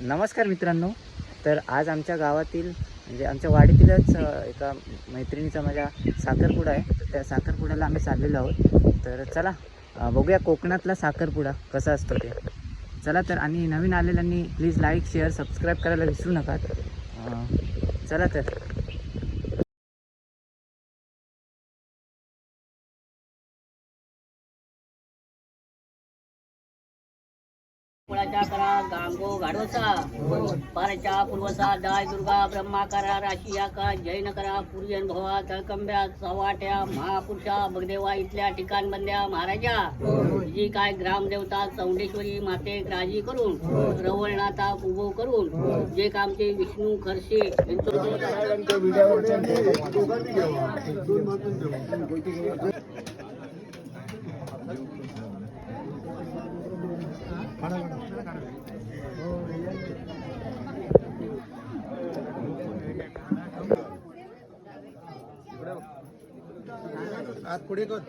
नमस्कार मित्रांनो. तर आज आमच्या गावातील म्हणजे आमच्या वाडीतीलच एका मैत्रिणीचा माझ्या साखरपुडा आहे. तर त्या साखरपुड्याला आम्ही चाललेलो आहोत. तर चला बघूया कोकणातला साखरपुडा कसा असतो ते. चला तर, आणि नवीन आलेल्यांनी प्लीज लाईक शेअर सबस्क्राईब करायला विसरू नका. चला तर. फळाच्या करा गांगो गाढवसा पाराच्या पूर्वसा दाय दुर्गा ब्रह्माकारा राशिया का जैन करा पूर्यन भवा तळकंब्या सवाट्या महापुरुषा भगदेवा इथल्या ठिकाण बंद्या महाराजा जी काय ग्रामदेवता चौंडेश्वरी माते राजी करून रवळनाथा उभो करून जे कामचे विष्णू खरशे आज पुढे कर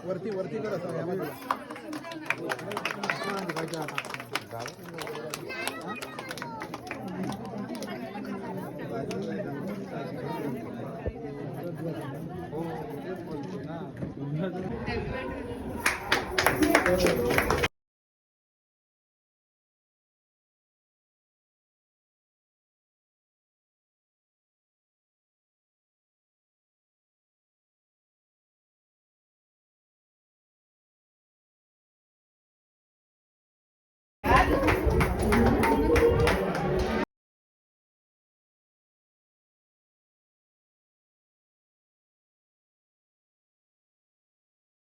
वरती वरती कर असं